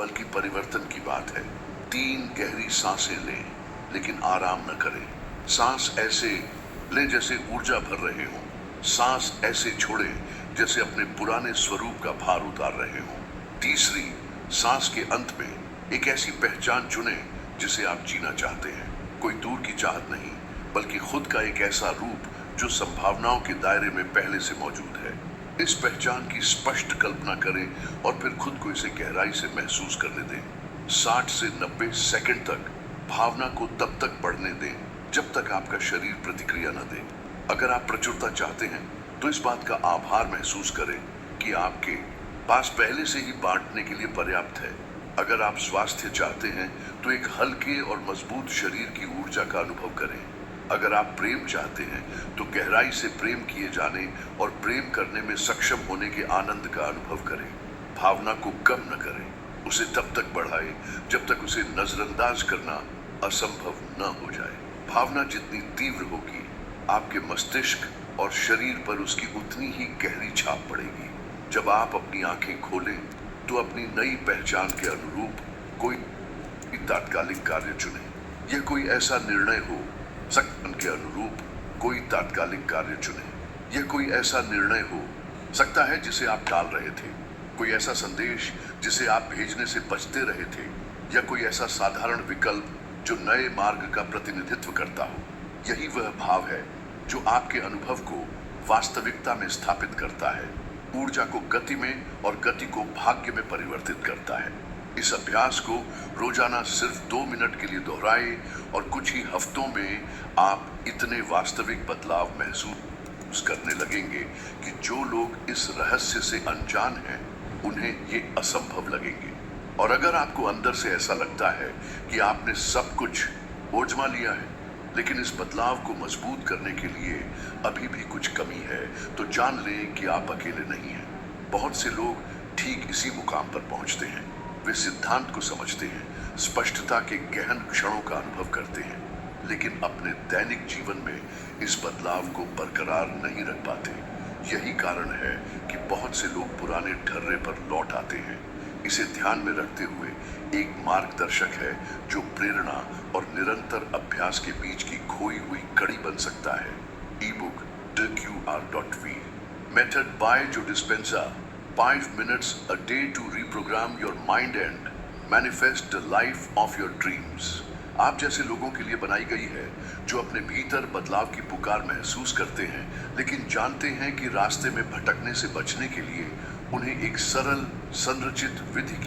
बल्कि परिवर्तन की बात है। 3 गहरी सांसें लें, लेकिन आराम न करें। सांस ऐसे लें जैसे ऊर्जा भर रहे हों। सांस ऐसे छोड़ें जैसे अपने पुराने स्वरूप का भार उतार रहे हों। तीसरी, सांस के अंत में एक ऐसी पहचान चुनें जिसे आप जीना चाहते हैं। कोई दूर की चाहत नहीं, बल्कि खुद का एक ऐसा रूप जो संभावनाओं के दायरे में पहले से मौजूद है। इस पहचान की स्पष्ट कल्पना करें और फिर खुद को इसे गहराई से महसूस करने दें। 60 से 90 सेकंड तक भावना को तब तक बढ़ने दें जब तक आपका शरीर प्रतिक्रिया न दे। अगर आप प्रचुरता चाहते हैं तो इस बात का आभार महसूस करें कि आपके पास पहले से ही बांटने के लिए पर्याप्त है। अगर आप स्वास्थ्य चाहते हैं तो एक हल्के और मजबूत शरीर की ऊर्जा का अनुभव करें। अगर आप प्रेम चाहते हैं तो गहराई से प्रेम किए जाने और प्रेम करने में सक्षम होने के आनंद का अनुभव करें। भावना को कम न करें, उसे तब तक बढ़ाएं जब तक उसे नजरअंदाज करना असंभव न हो जाए। भावना जितनी तीव्र होगी, आपके मस्तिष्क और शरीर पर उसकी उतनी ही गहरी छाप पड़ेगी। जब आप अपनी आंखें खोलें तो अपनी नई पहचान के अनुरूप कोई तात्कालिक कार्य चुनें। यह कोई ऐसा निर्णय हो सकता के अनुरूप कोई तात्कालिक कार्य चुनें। यह कोई ऐसा निर्णय हो सकता है जिसे आप टाल रहे थे, कोई ऐसा संदेश जिसे आप भेजने से बचते रहे थे, या कोई ऐसा साधारण विकल्प जो नए मार्ग का प्रतिनिधित्व करता हो। यही वह भाव है जो आपके अनुभव को वास्तविकता में स्थापित करता है, ऊर्जा को गति में और गति को भाग्य में परिवर्तित करता है। इस अभ्यास को रोजाना सिर्फ 2 मिनट के लिए दोहराएं और कुछ ही हफ्तों में आप इतने वास्तविक बदलाव महसूस करने लगेंगे कि जो लोग इस रहस्य से अनजान हैं, उन्हें ये असंभव लगेंगे। और अगर आपको अंदर से ऐसा लगता है कि आपने सब कुछ आजमा लिया है, लेकिन इस बदलाव को मजबूत करने के लिए अभी भी कुछ कमी है, तो जान लें कि आप अकेले नहीं हैं। बहुत से लोग ठीक इसी मुकाम पर पहुंचते हैं। वे सिद्धांत को समझते हैं, स्पष्टता के गहन क्षणों का अनुभव करते हैं, लेकिन अपने दैनिक जीवन में इस बदलाव को बरकरार नहीं रख पाते। यही कारण है कि बहुत से लोग पुराने ठर्रे पर लौट आते हैं। इसे ध्यान में रखते हुए एक मार्गदर्शक है जो प्रेरणा और निरंतर अभ्यास के बीच की खोई हुई कड़ी बन सकता है। E-book TheQR.V Method by Joe Dispenza 5 minutes a day to reprogram your mind and manifest the life of your dreams। आप जैसे लोगों के लिए बनाई गई है जो अपने भीतर बदलाव की पुकार महसूस करते हैं, लेकिन जानते हैं कि रास्ते में भटकने से बचने के लिए उन्हें एक सरल संरचित विधि की